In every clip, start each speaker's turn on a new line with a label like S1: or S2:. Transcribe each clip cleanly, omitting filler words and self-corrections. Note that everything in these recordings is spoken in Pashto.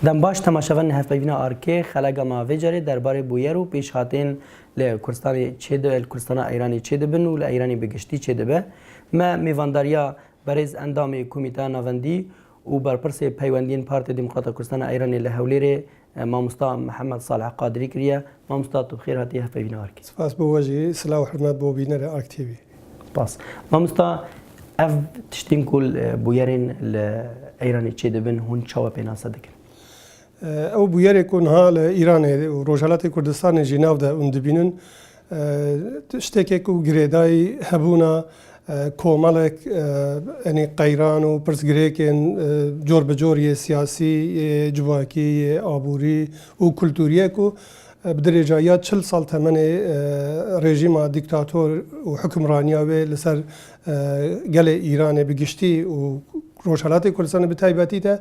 S1: دم باش تماشاون هفپیوینا آرکی خلق ما ویجاری درباره بویر و پیش هاتین ل کردستان چه کردستان ایرانی چه بن و ل ایرانی بگشتی چه به ما میوانداریا برز اندام کمیته نوندی و برپرس پیوندین پارتی دموکرات کردستان ایرانی لهولیره مامستا محمد صالح قادری کریه مامستا تو بخیر هاتی هفپیوینا آرکی
S2: سپاس بوجی سلام و حرمت بو بینر آرک تی وی
S1: سپاس مامستا اف تشتیم کل بویرین ل ایرانی چه بن هون چاو پیناسه دکن
S2: او بویری کن ها ایران و روجالات کردستان جناو ده اون دبینن تشتکی کو گریدای هبونا کومالک یعنی قیران و پرسگریکن جور بجوری سیاسی جواکی آبوری و کلتوریه کو بدرجایات 40 سال تمن رژیم دیکتاتور و حکمرانیا و لسر گل ایران بگشتی و روشالات کردستان به تایباتی ته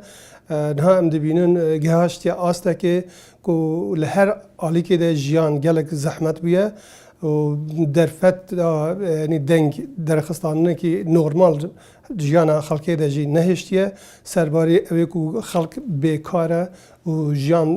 S2: نه ام دبینن گهاشتی آسته که کو لهر عالی که ده جیان گلک زحمت بیه و درفت یعنی دنگ درخستانه که نورمال جیان خلقی ده جی نهشتیه سرباری اوی کو خلق بیکاره و جیان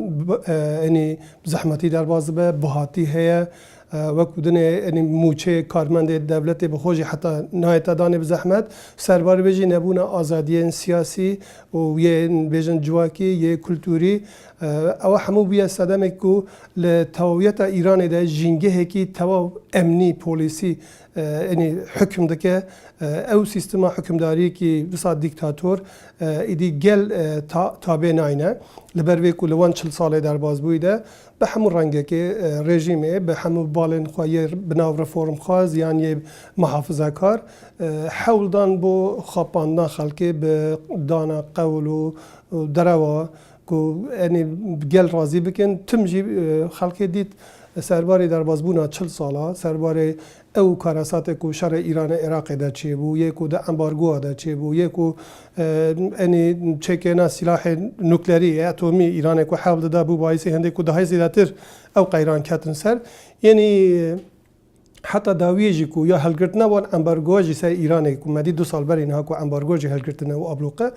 S2: یعنی زحمتی در باز به بهاتی هیا وقت دنیا یعنی موچه کارمند دولت بخوجی حتی نهایت دانه بزحمت سرباری بجی نبونه آزادی سیاسی و یه بیشن جواکی یه کلتوری او همو بیا صدمه کو لتویت ایران ده جنگه کی تو امنی پلیسی یعنی حکم دکه او سیستم حکمداری کی بسا دیکتاتور ایدی گل تابع ناینه لبروی کو لوان 40 ساله در باز بوده به همون رنگه که رژیمه به همون بالن خواهی بناو رفرم خواهد یعنی محافظه کار حول دان بو خاپاندن خلقی به دانا قول و دروا که یعنی گل راضی بکن تمجی خلقی دید سرباری در بازبونا 40 ساله سرباری او کاراسات کو شر ایران عراق ده چی بو یکو ده امبارگو ده چی بو یکو یعنی چکنا سلاح نوکلری اتمی ایران کو حاول ده بو باعث هنده کو ده زیاتر او قیران کاتن سر یعنی حتی داویجی کو یا هلگرتنا وان امبارگو جی سر ایران کو مدی 2 سال برین ها کو امبارگو جی هلگرتنا و ابلوقه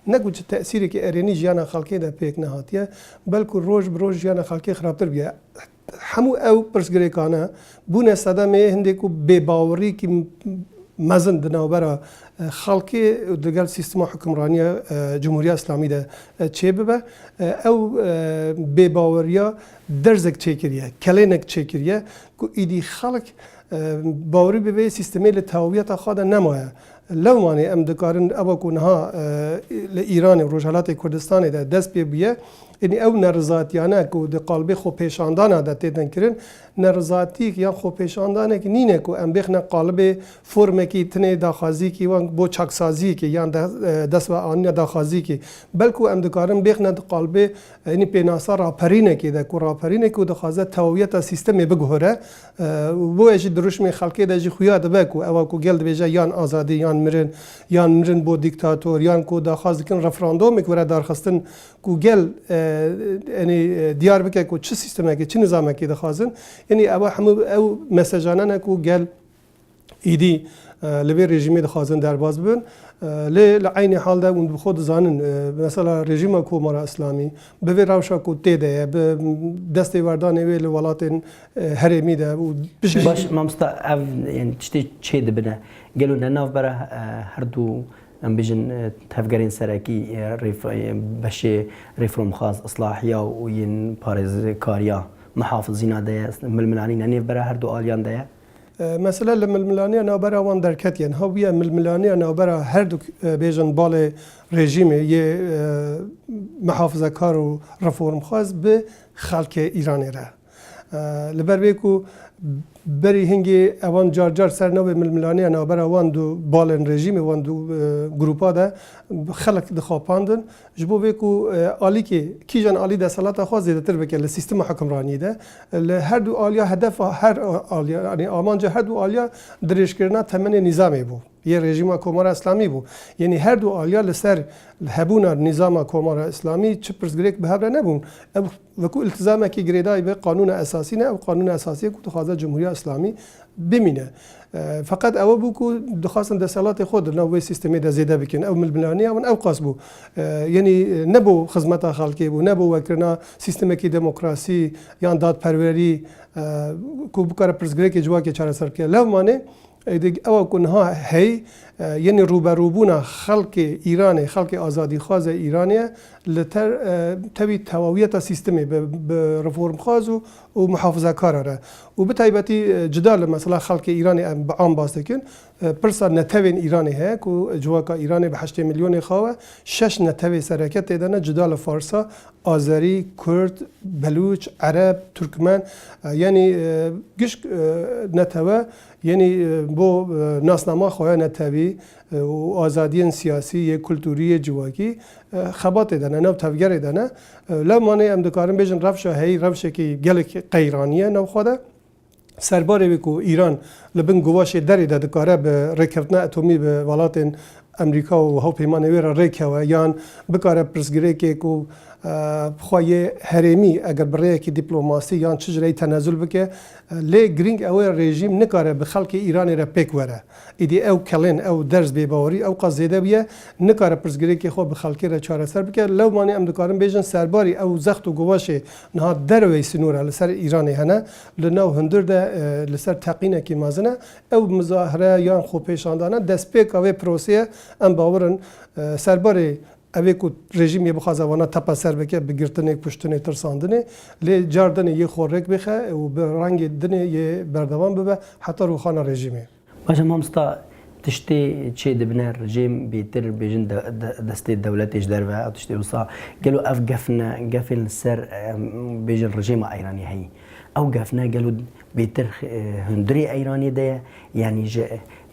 S2: نگو چه تأثیری که ارینی جیان خلقی ده پیک نهاتیه بلکه روز بروز جیان خلقی خرابتر بیه همو او پرسگریکانه بونه صدمه هنده کو بباوری که مزن دنابرا خلقی دگر سیستم حکمرانی جمهوری اسلامی ده چه ببه او بباوریا درزک چه کریه کلینک چه کریه کو ایدی خلق باوری به سیستمی لتهویت خود نمایه لو مانی ام دکارن ابا کنها ایران و روجالات کردستان ده دست بیه یعنی او نرزاتیانه که در قلب خو پیشاندانه ده تیدن کرن نرزاتی که یا خو پیشاندانه که نینه که ام بخنه قلب فرمه که تنه داخازی که وان بو چاکسازی که یا دست و آنیا داخازی که بلکه ام دکارن بخنه قلب یعنی پیناسا راپرینه که ده که راپرینه که دخوازه تویت سیستم بگهره بو اجی دروشم خلقی ده جی خویاد بکو او که گلد بیجه یان آزادی یان مرن بو دیکتاتور یان که داخاز کن رفراندوم که درخواستن که گل یعنی دیار بکه که چه سیستمه که چه نظامه که دخوازن یعنی او مسجانه نکو گل ایدی لبی رژیمی دخوازن در باز بن لعین حال ده اون بخود زانن مثلا رژیم کومار اسلامی به روشا کو تیده به دست وردان ویل ولات هرمی ده
S1: باش مامستا اف یعنی چه ده بنه گلو نناف برا هر دو ام بيجن تفجرين سراكي بشي ريفروم خاص اصلاحيه وين باريز كاريا محافظين هذا ململانين يعني برا هردو اليان ده
S2: مثلا الململانيه نابرا وان دركتين هويه ململانيه نابرا هردو بيجن بال رژیم يه محافظه کار و رفرم خاص به خلق ایران را لبر بیکو بری هنگی اوان جار سر نو ململانی انا برا وان دو بالن رژیم وان دو گروپا ده خلق دخاپاندن جبو بیکو آلی که کیجان آلی ده سالات خواست زیاده تر بکه لسیستم حکمرانی ده هر دو آلیا هدف هر آلیا یعنی آمانجا هر دو آلیا درش کردن تمن نظامی بود یه رژیم کمار اسلامی بو یعنی هر دو آلیا لسر هبونا نظام کمار اسلامی چه پرسگریک به هبره نبون وکو التزامه که گریدای به قانون اساسی نه او قانون اساسی که تخاذ جمهوری اسلامی بمینه فقط او بو که دخواستن دستالات خود نوع سیستمی ده زیده بکن او ملبلانی او قاس بو یعنی نبو خدمت خلقی بو نبو وکرنا سیستمی که دموکراسی یا داد پروری کو بکار پرسگریک جوا که چاره سر که لو مانه او کنها هی یعنی روبروبونا خلق ایران خلق آزادی خواز ایرانیه لتر تبی تواویت سیستمی به رفورم خواز و محافظه کاره و به تایبتی جدال مثلا خلق ایرانی عام باسته کن پرسا نتوین ایرانی ها که جواکا ایرانی به 8 میلیون خواه 6 نتوی سرکت دیدن جدال فارسا آذری کرد بلوچ عرب ترکمن یعنی گشک نتوه یعنی بو ناسنامه خواه نتوی و آزادی سیاسی کلتوری جواکی خبات دانه نو تفگر دانه لمانه ام دکارم بیشن رفشه هی رفشه که گلک قیرانیه نو خوده سرباری بکو ایران لبن گواش دری دکاره به رکردن اتمی به ولایت امریکا و هاو پیمانه ویرا ریکه و یان بکاره پرسگیری که کو خواهی هرمی اگر برای که دیپلماسی یا چجوری تنازل بکه لی گرینگ او رژیم نکاره به خلق ایرانی را پیک وره ایدی او کلین او درس بیباوری او قضیه بیه نکاره پرسگیری که خود به خلقی را چاره سر بکه لو مانی ام دکارم بیشن سرباری او زخت و گواش نه دروی سنوره لسر ایرانی هنه لنو هندر ده لسر تقینه کی مازنه او مظاهره یا خوب پیشاندانه دست پیک او پروسه ام باورن سرباری اوی کو رژیم یه بخواد وانا تپا سر بکه بگیرتنه پشتنه ترساندنه لی جاردنه یه خورک بخه و به رنگ دنه یه بردوام ببه حتی روخانه رژیمه.
S1: باشه مامستا تشتی چه دبنا رژیم بیتر بیجن دسته دولتش در و تشتی وصا قالوا اف قفن سر بیجن رژیم ایرانی هی او قفنا قالوا بیتر هندری ایرانی ده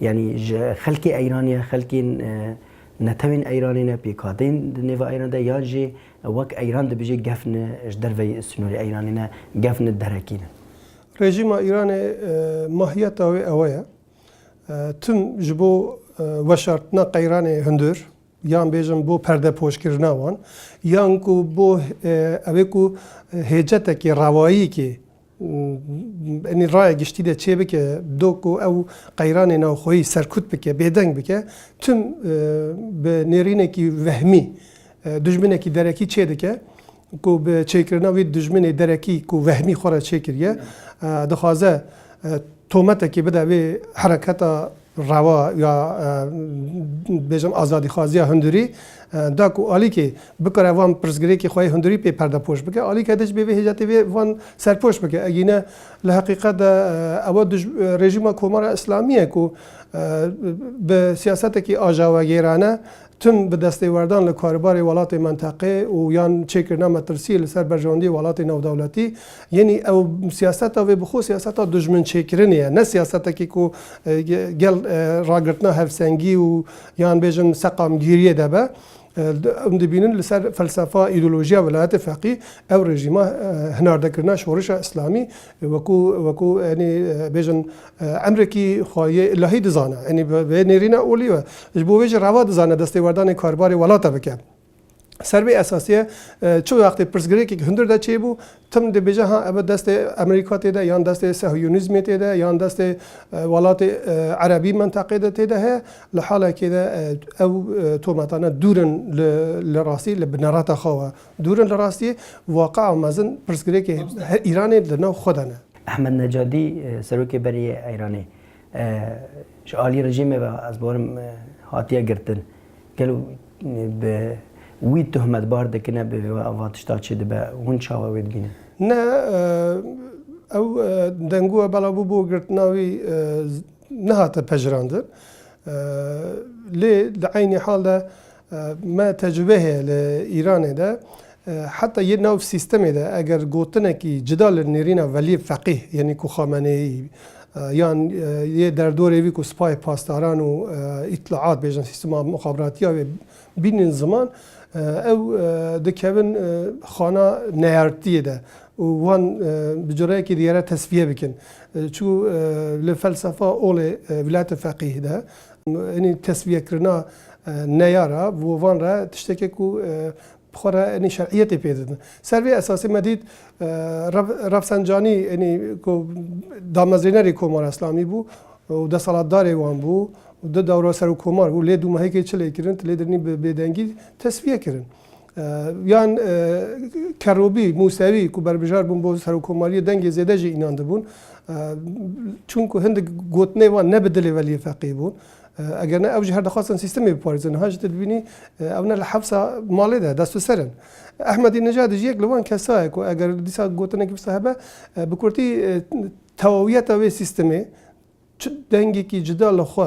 S1: يعني خلقي ایرانی خلقي نتوین ایرانی نه پیکادین نیو ایران ده یا جی وک ایران ده بیجی گفن دروی سنوری ایرانی نه گفن درکینه.
S2: رژیم ایران ماهیت اوه تم جبو وشارتنا قیران هندر یان بیجم بو پرده پوش کردن وان یان کو بو اوه کو هجته کی روایی کی این رای گشتی ده چه بکه دو کو او قیران ناخویی سرکوت بکه بیدنگ بکه تم به نیرینه کی وهمی دشمنه کی درکی چه دکه کو به چیکرنا وی دشمنه درکی کو وهمی خوره چیکریه دخوازه تومته کی بده وی حرکت روا یا بیشم آزادی خوازی هندری دا کو علی که بکره وان پرسگری که خواهی هندری پی پرده پوش بکه علی که دش به هجاتی وان سر پوش بکه اگینه لحقیقت اول رژیم کمار اسلامیه کو به سیاست کی آجاوگیرانه تم به دسته وردان لکاربار ولایت منطقه و یان چکرنا مترسی لسر برجاندی ولایت نو دولتی یعنی او سیاست او بخو سیاست دشمن چکرنیه نه سیاست کی کو گل راگرتنا هفسنگی و یان بیجن سقام گیریه دبه ام دبینن لسر فلسفه ایدئولوژیا ولایت فقیه او رژیم هناردکرنا شورش اسلامی وکو یعنی بیجن امریکی خواهی الهی دزانه یعنی به نیرینا اولیه جبو بیج روا دزانه دسته وردان کاربار ولایت بکه سربی اساسیه چه وقتی پرسگری که هندر ده چی بو تم ده بیجه ها اب دست امریکا تیده یا دست صهیونیسم تیده یا دست ولایت عربی منطقه ده تیده ها لحاله که ده او تو مثلا دورن لراسی لبنارات خواه دورن لراسی واقع مازن پرسگری که ایرانی لنو خودنه.
S1: احمد نجادی سروک بری ایرانی شعالی رژیم و از بارم هاتیه گرتن گلو به وی تهمت بار دکنه به واتشتا چه دبه اون چاوا وید گینه
S2: نه او دنگو بالا بو گرتناوی نه هات پجراندر لی لعین حال ده ما تجربه لإيران ده حتى یه نوع سیستمی ده اگر گوتنه کی جدال نیرین ولی فقیه یعنی کو خامنه‌ای یان یه در دوره وی کو سپای پاسداران و اطلاعات بیشتر سیستم مخابراتی ها بین زمان او دکیون خانه نیارتیه ده و وان بجرای که دیاره تصفیه بکن چو لفلسفه اول ولایت فقیه ده اینی تصویه کرنا نیارا و وان را تشتکی کو بخوره اینی شرعیت پیدا سروی اساسی مدید رفسنجانی اینی کو دامزینری کمار اسلامی بو و ده سالداری وان بو و ده دوره سر کمار بو لی دو ماهی که چلی کردن تلی درنی بدنگی تصفیه کردن یان کروبی موسوی کو بربجار بون بو سر کماری دنگ زیاده جی اینانده بون چون که هند گوتنه وان نبدلی ولی فقیه بون اگر نه اوجه هر دخواستن سیستمی بپارزن هاج تدبینی اونا لحبسه مالی ده دستو سرن احمدی نژاد یک لوان کسایی که اگر دیسا گوتنه که صاحبه بکرتی تواویت اوی سیستمی چه دنگی کی جدال خو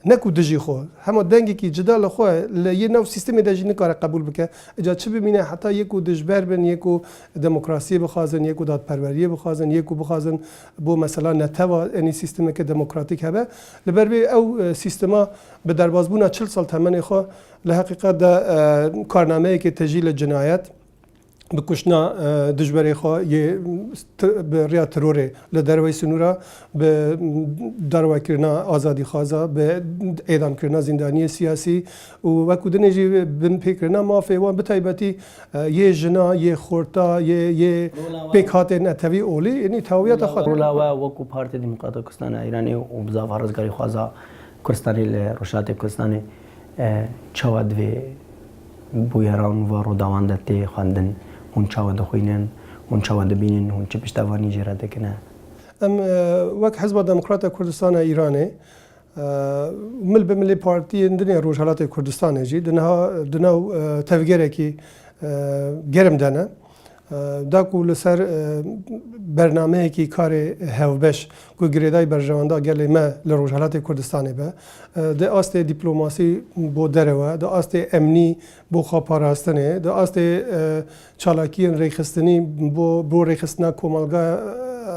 S2: نکو دجی خو همه دنگی کی جدال خو لی نو سیستمی دجی نکاره قبول بکه اجا چه ببینه حتی یکو دجبر بن یکو دموکراسی بخوازن یکو دادپروری بخوازن یکو بخوازن بو مثلا نتوا یعنی سیستمی که دموکراتیک هبه لبربی او سیستما به دربازبونا 40 سال تمنی خو لحقیقت ده کارنامه که تجیل جنایت بکشنا دجبری خو یه به ریا تروره لدروی سنورا به دروی کرنا آزادی خوازا به اعدام کرنا زندانی سیاسی و وکودنی جی بن پیکرنا ما فیوان بتایبتی یه جنا یه خورتا یه پیکات نتوی اولی یعنی تاویت خود
S1: رولا و وکو پارتی دموکرات کردستان ایرانی و بزاف هرزگاری خوازا کردستانی لروشات کردستانی چواد و بویران و روداواندتی خواندن هون چاوند خوینن هون چاوند بینن هون چه پشتوانی جرات کنه
S2: وک حزب دموکرات کردستان ایرانی مل به ملی پارتی دنیا روجهالات کردستان جی دنها تفگیره کی گرم دانه داکو لسر برنامه کی کار هفبش کو گریدای برجواندا گله ما لروجهالات کردستان به ده است دیپلماسی بو دروا ده است امنی بو خاپاراستنه ده است چالاکی ریخستنی بو ریخستنا کومالگا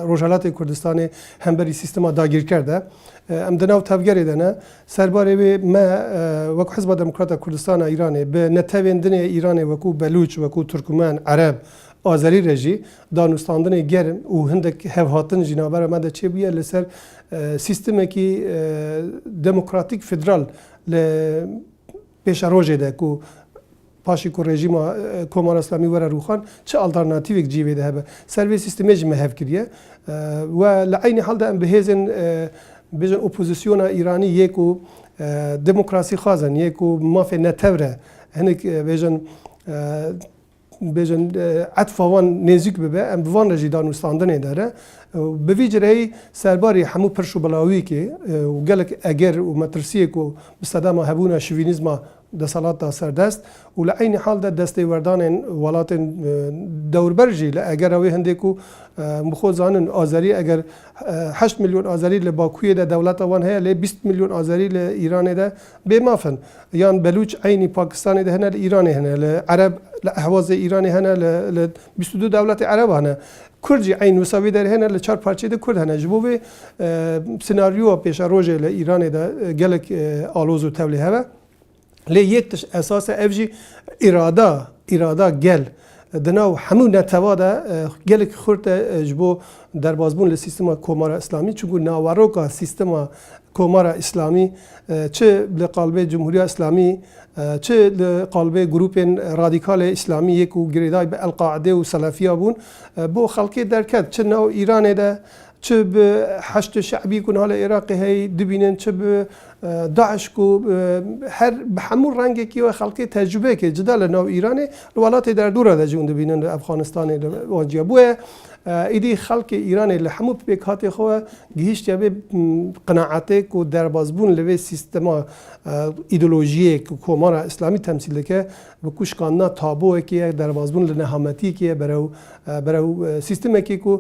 S2: روجهالات کردستان همبری سیستما داگیر کرده ام دناو تفگیری دنه سرباره ما وکو حزب دموکرات کردستان ایرانی به نتویندن ایرانی وکو بلوچ وکو ترکمن عرب آذری رژی دانستاندن گرم و هندک هفهاتن جنابر ما ده چه بیه لسر سیستمی که دموکراتیک فدرال ل پیش روزه ده کو پاشی کو رژیم کمار اسلامی وره روخان چه آلترناتیویک جیوه ده به سروی سیستمی جمع هف کریه و لعین حال ده ام بهزن بیشتر اپوزیسیون ایرانی یکو دموکراسی خازن یکو مافی نتوره هنگ بیشتر عطفوان نزدیک ببه ام بوان رجی دانستاندنی داره به ویژه سرباری همو پرشو بلاوی که و گلک اگر و مترسیه کو بستدام هبونا شوینیزما دسالات دا سردست و لعین حال ده دسته وردان ولات دور برجی اگر اوی هنده کو مخوض زانن آذری اگر 8 میلیون آذری لباکوی ده دولت وان هیا لی 20 میلیون آذری لإيران ده بمافن یان بلوچ عینی پاکستانی ده هنه لإيران هنه لعرب لأهواز ایرانی هنه ل 22 دولت عرب هنه کردی عین مساوی در هنه لچار پارچه ده کرد هنه جبوه سناریو پیش روزه لإيران ده گلک آلوز و تولی هوا لی یک اساس افجی اراده گل دناو همون نتواده گلک خورد جبو در بازبون لسیستم کمار اسلامی چون ناوروکا سیستم کمار اسلامی چه لقلب جمهوری اسلامی چه لقلب گروپ رادیکال اسلامی یک و گریدای به القاعده و سلفیه بون بو خلقی درکت چه نو ایران ده چه به حشد شعبی کن حال عراقی هی دبینن چه به داعش کو هر به همون رنگی که خلقی تجربه که جدال نو ایرانی الولات در دوره ده جون دبینن افغانستان واجیه بوه ایدی خلق ایرانی لحمو بکاتی خو گیشت یا به قناعته کو در بازبون لوی سیستما ایدئولوژی کو کمار اسلامی تمثیل که به کوشکاننا تابو که در بازبون لنهامتی که برو سیستمی که کو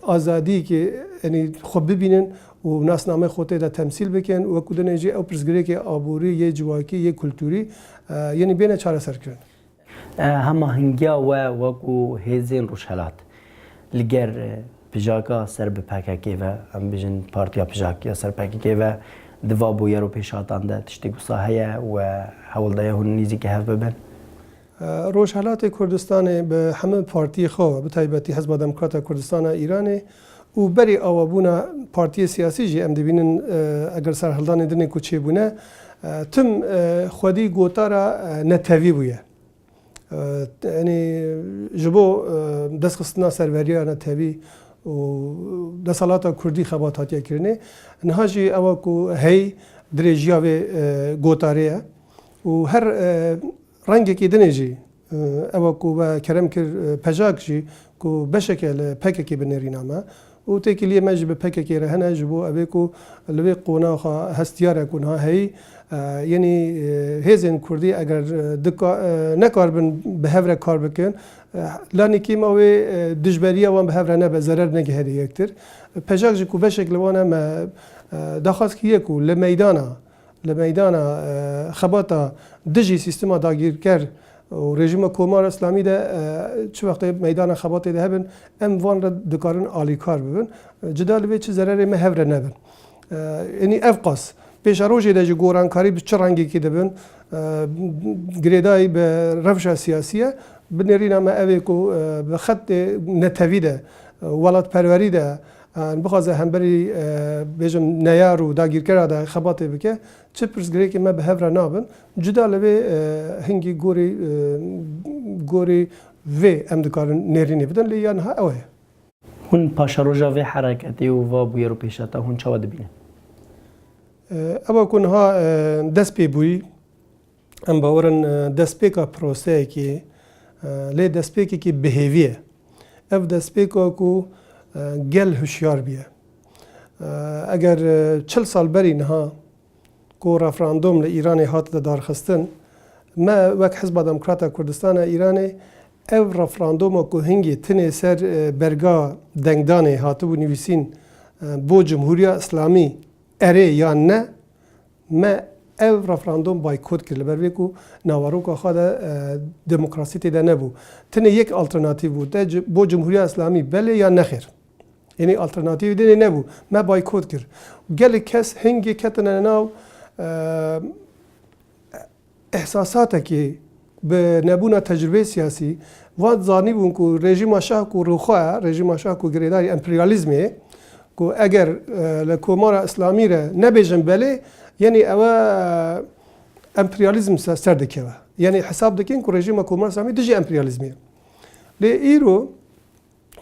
S2: آزادی که یعنی خب ببینن و ناسنامه خودت ده تمثیل بکن و کدن جی او پرسگری که آبوری یه جواکی یه کلتوری یعنی بین چاره سر کردن
S1: همه هنگیا و وکو هزین روشهلات لگر پجاکا سر به پاککی و هم بیشن پارتیا پجاکی سر پاککی و دوا بویر و پیشاتان ده تشتی گساهیه و حول ده هون نیزی که هف ببن
S2: روشهلات کردستان به همه پارتی خو به تایبتی حزب دموکرات کردستان ایرانی و بری آوابونا پارتی سیاسی جی ام دبینن اگر سرهلدان دنی کو چه بونه تم خودی گوتارا نتوی بویه یعنی جبو دست خستنا سروریه نتوی و دسالات کردی خبات هاتیه کرنه نهاجی اوا کو هی درجیا و گوتاریه و هر رنگی که دنیجی اوا کو با کرم کر پجاک جی کو بشکل پککی بنرینامه و تکلیه مجب پککی رهنه جبو اوی کو لوی قونا خا هستیاره کنها هی یعنی هزین کردی اگر نکار بن به هفره کار بکن لانی کیم اوی دجبریه وان به هفره نه به ضرر نگهری یکتر پجاک جی کو بشکل وانه ما داخل کیه کو لمیدانا خباتا دجی سیستما داگیر کرد و رژیم کمار اسلامی ده چه وقت میدان خباتی ده هبن ام وان را دکارن عالی کار ببن جدال به چه ضرری مهور نبن یعنی افقاس پیش روزی ده جوران کاری به چه رنگی کی دبن گریدای به روش سیاسیه بنرینا ما اوی کو به خط نتویده ولات پروری ده بخواد همبری بیشم نیار و داگیر کرده خباتی بکه چه پرسگری که ما به هفره نابن جدال به هنگی گوری و امدکارن نرینی بدن لیان ها اوه
S1: هون پاشا روژا و حرکتی و بویر و پیشتا هون چه واد بینه
S2: اما کنها دست پی بوی ام باورن دست پی کا پروسه کی لی دست پی کی بهیویه اف دست پی کو گل هوشیار بیه اگر 40 سال بری نها کو رفراندوم ل ایران هات دارخستن ما وک حزب دموکرات کردستان ایران او رفراندوم کو هنگی تنه سر برگا دنگدان هاتو نویسین بو جمهوری اسلامی اره یا نه ما او رفراندوم بایکوت کرد لبر کو نوارو که خود دموکراسی تیده نبود تنه یک آلترناتیو بود بو جمهوری اسلامی بله یا نخیر یعنی آلترناتیو دیگه نبود ما بایکوت کرد گلی کس هنگی کتن ناو احساساتی که به نبونا تجربه سیاسی واد زانی بون کو رژیم شاه کو روخا رژیم شاه کو گریداری امپریالیسمه کو اگر لکومار اسلامی را نبیجن بله یعنی اوا امپریالیسم سر دکه یعنی حساب دکین کو رژیم کومار اسلامی دیگه امپریالیسمه لی ایرو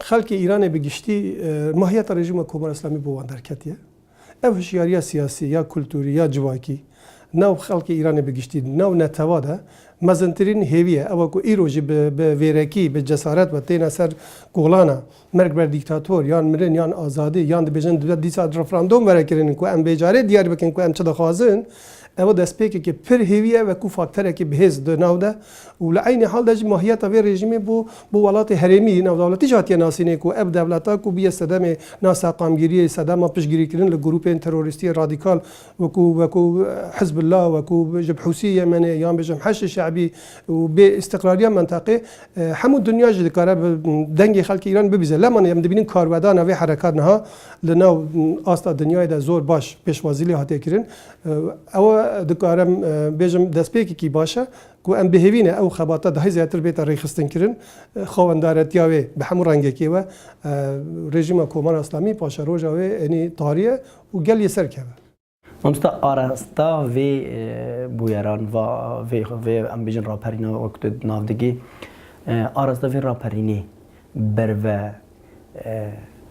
S2: خلق ایران بگشتی ماهیت رژیم کومار اسلامی بوان درکتیه او هوشیاری سیاسی یا کلتوری یا جواکی نو خلق ایران بگشتی نو نتواده مزنترین هیویه او کو ایروجی به ویرکی به جسارت و تینا سر گولانا مرگ بر دیکتاتور یان مرن یان آزادی یان دبیجن دیسا رفراندوم ورکرین کو ام بیجاره دیار بکن کو ام چه دخوازن او دسپیکی که پر هیویه و کو فاکتره که بهز دو نو ده و لعین حال دج ماهیت و رژیمی بو ولات هرمی نو دولتی جاتی ناسینه کو اب دولتا کو بی صدام ناسا قامگیری صدام پیشگیری کردن ل گروپ تروریستی رادیکال و کو حزب الله و کو جبهوسی یمنی یان بجم حش شعبی و به استقلالیت منطقه همون دنیا جد کاره دنگ خلق ایران ببیزه لما یم دبینین کاربدان و حرکات نه لنو آستا دنیای ده زور باش پیشوازی هاتی کردن او دکارم بیشم دستپیکی کی باشه کو ام بهوینه او خباته ده زیاتر بیت ریخستن کردن خواندارتیاوی به همون رنگی کی و رژیم کومار اسلامی پاشا روجاوی یعنی تاریه و گل یسر که
S1: مامستا آراستا و بویران و ام بیشن راپرینا وقت نافدگی آراستا و راپرینی بر و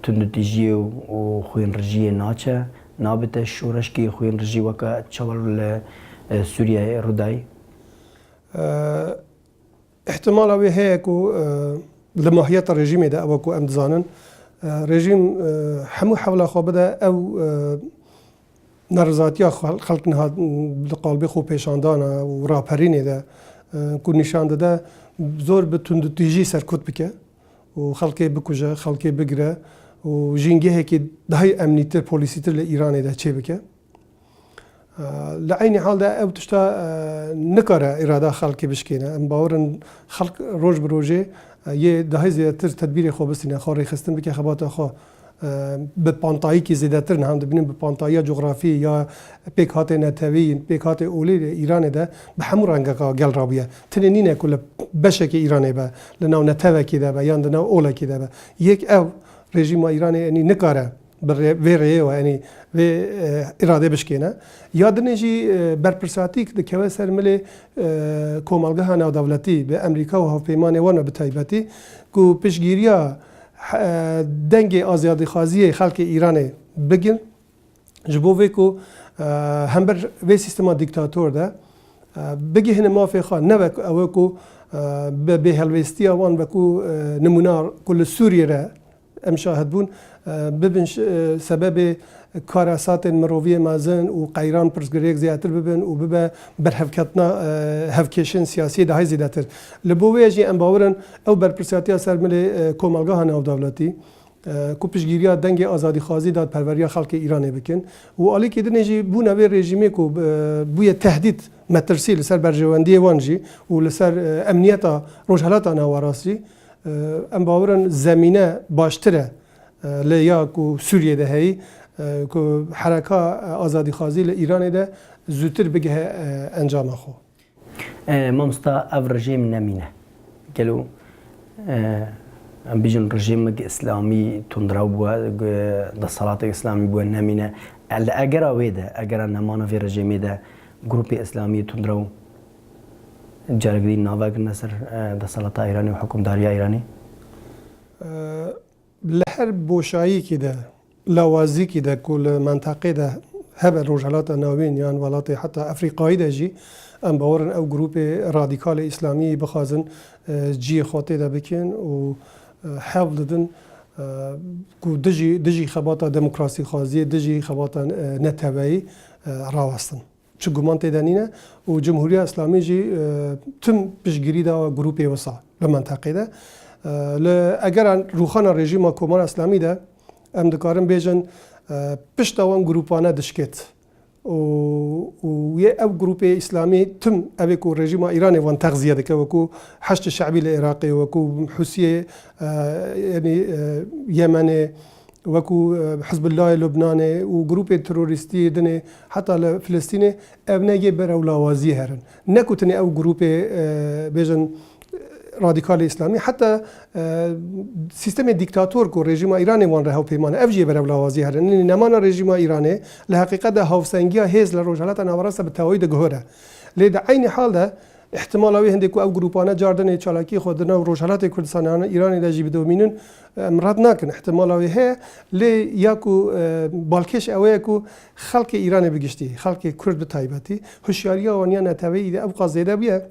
S1: تندتیجی و خوین رژی ناچه نابت شورش کی خوین رژی وکا چوال سوریه رودای
S2: احتمال اوی هی کو لماهیت رژیمی ده او کو ام دزانن رژیم همو حولا خو بده او نرزاتیا خلق نه قلبی خو پیشاندانه و راپرینی ده کو نشان ده زور به تندتیجی سرکوت بکه و خلقی بکوجه خلقی بگره و جنگه که دهی امنیتر پلیسیتر لإيران ده چه بکه لعین حال ده او تشتا نکاره اراده خلقی بشکنه ام باورن خلق روز بروجه یه دهی زیادتر تدبیر خوب بسینه خاری خستن بکه خبات خو به پانتایی که زیادتر نه هم دبینیم به پانتایی جغرافی یا پیکات نتوی پیکات اولی ایران ده به همون رنگ گل رابیه تنینه کل بشه که ایران به لناو نتوی که ده به یا لناو اولا که ده به یک او رژیم ایران یعنی نکاره به ریه و یعنی به اراده بشکنه یادنه جی برپرساتی که که سر ملی کومالگاه ناودولتی به امریکا و هفپیمان وان به تایبتی کو پیشگیریا دنگ آزادی خوازی خلق ایران بگن جبوه کو هم بر وی سیستم دیکتاتور ده بگی هن مافی خواه نه او کو به هلوستی آوان بکو نمونه کل سوریه را مشاهد بون ببین سبب کاراسات مروی مازن و قیران پرسگریک زیاتر ببین و ببه برهفکتنا هفکشن سیاسی ده های زیادتر لبوی جی ام باورن او برپرسیاتی سر مل کومالگاه ناودولتی کو پیشگیری دنگ آزادی خوازی داد پروری خلق ایران بکن و علی که دنیجی بو نوی رژیمی کو بوی تهدید مترسی لسر برجواندی وانجی و لسر امنیت روجهلات ناوراسی ام باورن زمینه باشتره لیا کو سوریه ده هی کو حرکا آزادی خوازی ایران ده زودتر بگه انجام خو
S1: مامستا اف رژیم نمینه گلو ام بیجن رژیم اسلامی تندرو بو ده صلات اسلامی بو نمینه اگر اویده اگر نمانه في رژیمی ده گروپ اسلامی تندرو جارگری ناوگ نصر ده صلات ایرانی و حکومداری ایرانی
S2: لهر بوشایی که ده لوازی که ده کل منطقه ده هبه روجهلات ناوین یان ولات حتی افریقایی ده جی ام باورن او گروپ رادیکال اسلامی بخوازن جی خاطه ده بکن و حفظ دادن کو دجی خباتا دموکراسی خوازی دجی خباتا نتوایی راوستن چه گمان تدانینه و جمهوری اسلامی جی تم پیشگیری ده گروپ وسا به منطقه ده اگر روخان رژیم کومان اسلامی ده ام دکارم بیجن پشتوان گروپانه دشکت و یه او گروپ اسلامی تم اوی کو رژیم ایران وان تغذیه دکه وکو حشد شعبی العراقی وکو حوثیه یعنی یمن وکو حزب الله لبنان و گروپ تروریستی دنه حتی فلسطین ابنه برا ولاوازی هرن نکوتنی او گروپ بیجن رادیکال اسلامی حتی سیستم دیکتاتور کو رژیم ایرانی وان راه پیمان افجی بر اولوازی هرن نمان رژیم ایرانی لحقیقت هاوسنگی هیز لروجالات نوارسه به توید گهره لید عین حال ده احتمال اوی هندی کو او گروپانه جاردن چالاکی خودنا و روجالات کردستان ایرانی ده جیب دومینن مراد نکن احتمال اوی ه لی یاکو بالکش اوی کو خلق ایرانی بگشتی خلق کرد به تایبتی هوشیاری وانیا نتوید او قاضیده بیه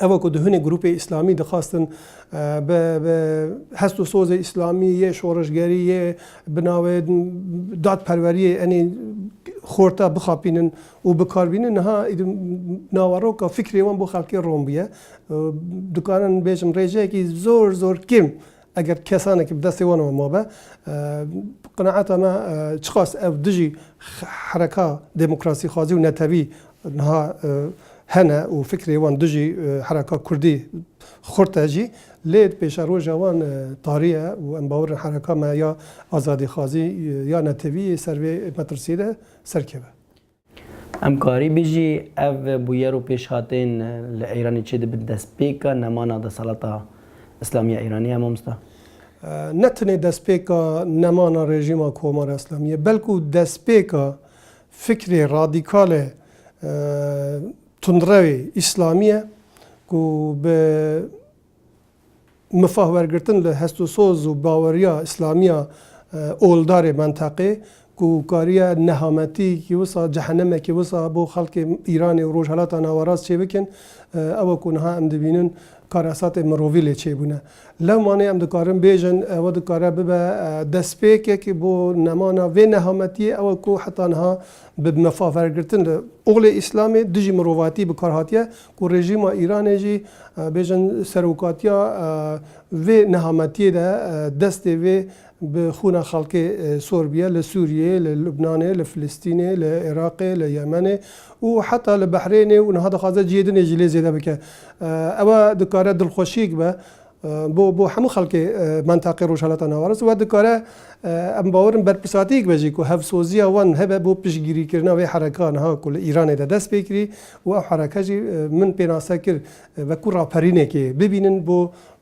S2: اوه که دهون گروپ اسلامی دخواستن به هست و سوز اسلامی یه شورشگری یه بناوه داد پروری یعنی خورتا بخابینن و بکاربینن ها ناوارو که فکری وان بو خلقی روم بیه دکانن بیشم ریجه که زور کم اگر کسانی که بدست وانو ما به قناعت ما چخواست او دجی حرکا دموکراسی خوازی و نتوی نها هنا وفكري وان دجي حركة كردي خرطاجي ليد بيش روجا وان طارية وان باور حركة ما يا آزادي خازي يا نتوي سروي مترسيدة سركبه
S1: امکاری بیجی او بویرو پیش هاتین لایرانی چه ده بدست پیکا نمانا ده صلاتا اسلامی ایرانی هم همستا
S2: نتنه دست پیکا نمانا رژیم کومار اسلامی بلکو دست پیکا فکری رادیکاله تندروی اسلامیه که به مفاهورگرتن له هستو سوز و باوریا اسلامیا اولدار منطقه که کاریا نهامتی که وسا جهنمه که وسا بو خلق ایران و روجهلات ناوراس چه بکن او کنها ام دبینن کاراسات مروویل چه بونه لو مانه ام دکارم بیجن او دکاره ببه دسپیکه که بو نمانا و نهامتی او کو حتی نها به مفاهورگرتن له اول اسلامی دجی مرواتی بکارهاتیه که رژیم ایران جی بیجن سروکاتیا و نهامتی ده دست و به خونه خلق سوربیا لسوریه للبنان لفلسطین لعراق لیمن و حتی لبحرین و هذا خازه جیدن جلی زیاده بکه اما دکاره دلخوشیک به بۆ هەموو خەڵکی منتاقی ڕۆژهەڵاتە ناوەڕاست و دکارە ئەم باوەرم بەرپرساتیەک بەژی و هەفسۆزیە وان هەبە بۆ پشتگیریکردنەوەی حرەکانها و لە ئیرانێدا دەست پێکری و ئەو حرەکەژی من پێناسە کرد وەکو ڕاپەرینێکی ببینن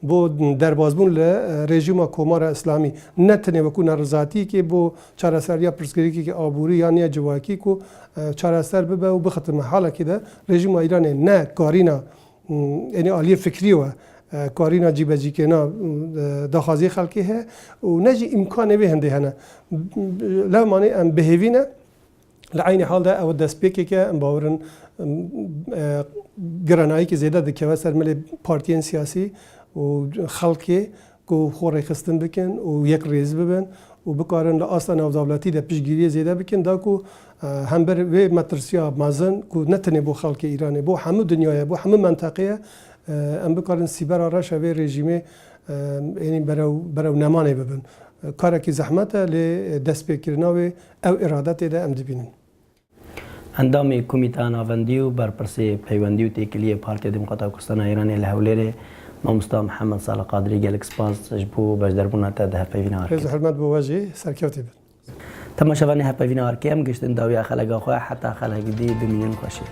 S2: بۆ دەربازبوون لە ڕێژیمە کۆمارە ئیسلامی نەتەنێ وەکو نەڕزاتیەکێ بۆ چارەسەریە پرسکردێکی ئابووری یانە جوواکیک و چارەسەر ببە و بخەتمە حاڵێکیدا ڕێژیمە ئیرانێ نە کارینە یعنی عالیە فکریوە کارینە جیبەجیکێنا داخوازی خەڵکی هەیە و نەجی ئیمکانێ وێ هەندێ هەنە لەمانێ ئەم بهێوینە لە عینی حاڵدا ئەوە دەستپێکێکە ئەم باوەرن گراناییکی زێدە دەکەوە سەر مەلێ پارتیên سیاسی و خەڵکێ و خۆڕێخستن بکەن و یەک ڕێز ببن و بکارن لە ئاستا ناوداوڵەتی دە پشتگیریە زێدە بکەن داکو هەمبەر وێ مەترسیا مازن و نەتەنێ بۆ خەڵکی ئیرانێ بۆ هەموو دنیاە بۆ هەموو منتاقەیە ئەم بکارن سیبەرە ڕەشە وێ ڕێژیمێ ینی بەرەو نەمانێ ببن کارێکی زەحمەتە لێ دەستپێکردنەوەی ئەو ئێرادە تێدا ئەم دەبینن.
S1: ئەندامی کومیتا ناوەندی و بەرپرسی پەیوەندی و تێکیلیە پارتیە دیموکراتیە کوردستانە ئێرانێ لە هەولێرێ مامۆستا محەممەد ساڵح قادری گەلێک سپاس بۆ بەشداربوونەتە دە هەپەیوینە
S2: ڕێز حرمەت بۆ وەژێ سەرکەوتێ بن.
S1: تەماشەوانی هەپەیوینە ئارکێ ئەم گەشتن داویە خەلەگا خۆی حتا خەلەگی دی بمینن خۆشی.